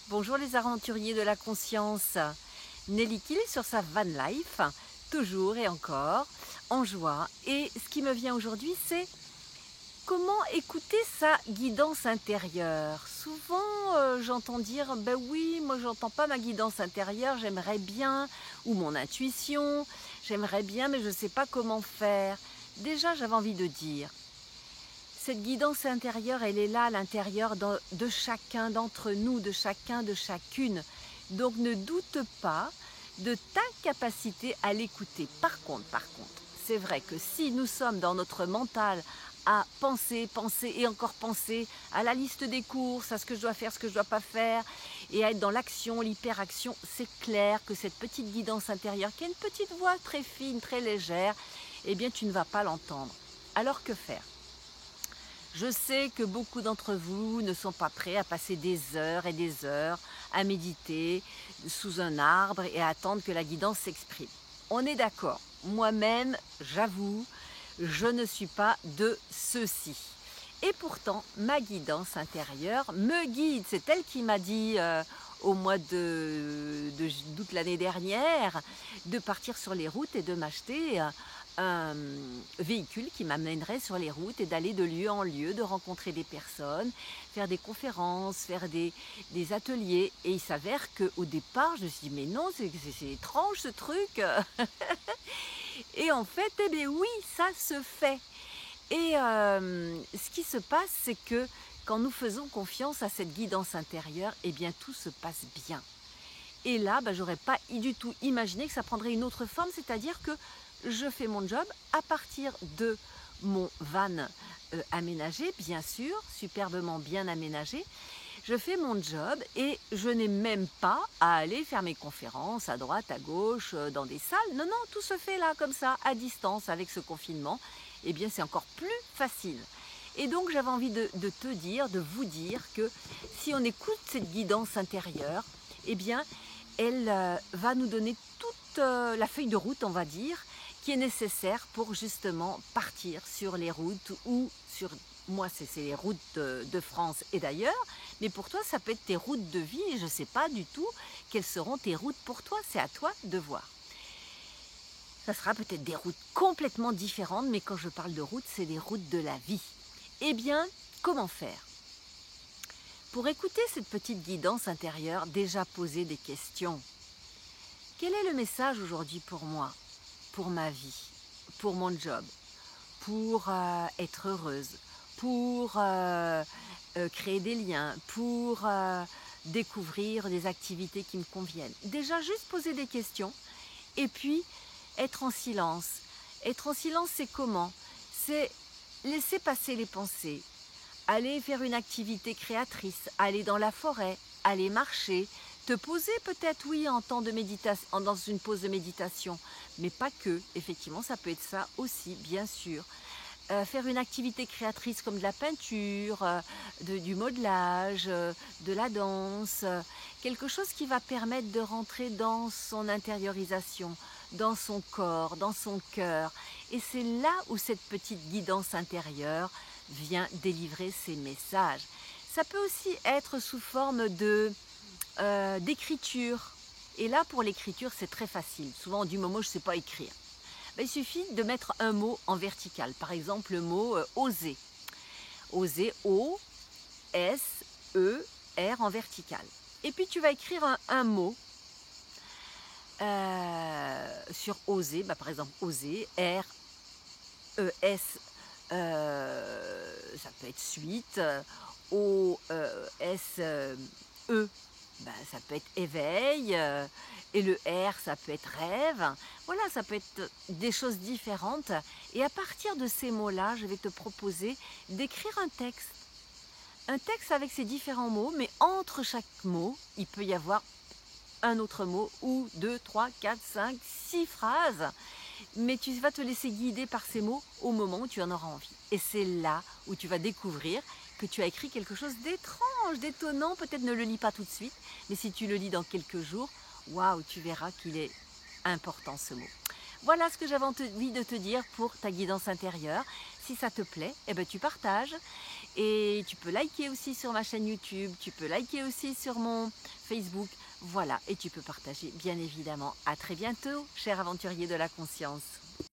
Bonjour les aventuriers de la conscience. Nelly Kill sur sa van life, toujours et encore, en joie. Et ce qui me vient aujourd'hui, c'est comment écouter sa guidance intérieure. Souvent, j'entends dire, ben oui, moi j'entends pas ma guidance intérieure, j'aimerais bien, ou mon intuition, j'aimerais bien, mais je ne sais pas comment faire. Déjà, j'avais envie de dire, cette guidance intérieure, elle est là à l'intérieur de chacun d'entre nous, de chacun, de chacune. Donc ne doute pas de ta capacité à l'écouter. Par contre, c'est vrai que si nous sommes dans notre mental à penser, penser et encore penser à la liste des courses, à ce que je dois faire, ce que je ne dois pas faire, et à être dans l'action, l'hyperaction, c'est clair que cette petite guidance intérieure, qui a une petite voix très fine, très légère, eh bien tu ne vas pas l'entendre. Alors que faire ? Je sais que beaucoup d'entre vous ne sont pas prêts à passer des heures et des heures à méditer sous un arbre et à attendre que la guidance s'exprime. On est d'accord. Moi-même, j'avoue, je ne suis pas de ceux-ci. Et pourtant, ma guidance intérieure me guide. C'est elle qui m'a dit au mois d'août l'année dernière de partir sur les routes et de m'acheter un véhicule qui m'amènerait sur les routes et d'aller de lieu en lieu, de rencontrer des personnes, faire des conférences, faire des ateliers. Et il s'avère qu'au départ, je me suis dit, mais non, c'est étrange ce truc. Et en fait, eh bien oui, ça se fait. Et ce qui se passe, c'est que quand nous faisons confiance à cette guidance intérieure, eh bien tout se passe bien. Et là, j'aurais pas du tout imaginé que ça prendrait une autre forme, c'est-à-dire que je fais mon job à partir de mon van aménagé, bien sûr, superbement bien aménagé. Je fais mon job et je n'ai même pas à aller faire mes conférences à droite, à gauche, dans des salles. Non, non, tout se fait là, comme ça, à distance, avec ce confinement. Eh bien, c'est encore plus facile. Et donc, j'avais envie de te dire, de vous dire que si on écoute cette guidance intérieure, eh bien, elle va nous donner toute la feuille de route, on va dire, qui est nécessaire pour justement partir sur les routes ou sur, moi c'est les routes de France et d'ailleurs, mais pour toi ça peut être tes routes de vie et je ne sais pas du tout quelles seront tes routes pour toi, c'est à toi de voir. Ça sera peut-être des routes complètement différentes, mais quand je parle de routes, c'est des routes de la vie. Eh bien, comment faire ? Pour écouter cette petite guidance intérieure, déjà poser des questions. Quel est le message aujourd'hui pour moi, pour ma vie, pour mon job, pour être heureuse, pour créer des liens, pour découvrir des activités qui me conviennent. Déjà, juste poser des questions et puis être en silence. Être en silence, c'est comment ? C'est laisser passer les pensées, aller faire une activité créatrice, aller dans la forêt, aller marcher, te poser peut-être, oui, en temps de méditation, dans une pause de méditation, mais pas que. Effectivement, ça peut être ça aussi, bien sûr. Faire une activité créatrice comme de la peinture, du modelage, de la danse, quelque chose qui va permettre de rentrer dans son intériorisation, dans son corps, dans son cœur. Et c'est là où cette petite guidance intérieure vient délivrer ses messages. Ça peut aussi être sous forme d'écriture. Et là, pour l'écriture, c'est très facile. Souvent, on dit, moi, je ne sais pas écrire. Il suffit de mettre un mot en vertical. Par exemple, le mot oser. Oser, O-S-E-R en vertical. Et puis, tu vas écrire un mot sur oser. Par exemple, oser, R-E-S, ça peut être suite. O-S-E, ça peut être éveil, et le R, ça peut être rêve. Voilà, ça peut être des choses différentes. Et à partir de ces mots-là, je vais te proposer d'écrire un texte. Un texte avec ces différents mots, mais entre chaque mot, il peut y avoir un autre mot, ou 2, 3, 4, 5, 6 phrases. Mais tu vas te laisser guider par ces mots au moment où tu en auras envie. Et c'est là où tu vas découvrir que tu as écrit quelque chose d'étrange, d'étonnant. Peut-être ne le lis pas tout de suite, mais si tu le lis dans quelques jours, waouh, tu verras qu'il est important ce mot. Voilà ce que j'avais envie de te dire pour ta guidance intérieure. Si ça te plaît, tu partages. Et tu peux liker aussi sur ma chaîne YouTube, tu peux liker aussi sur mon Facebook. Voilà, et tu peux partager bien évidemment. À très bientôt, cher aventurier de la conscience.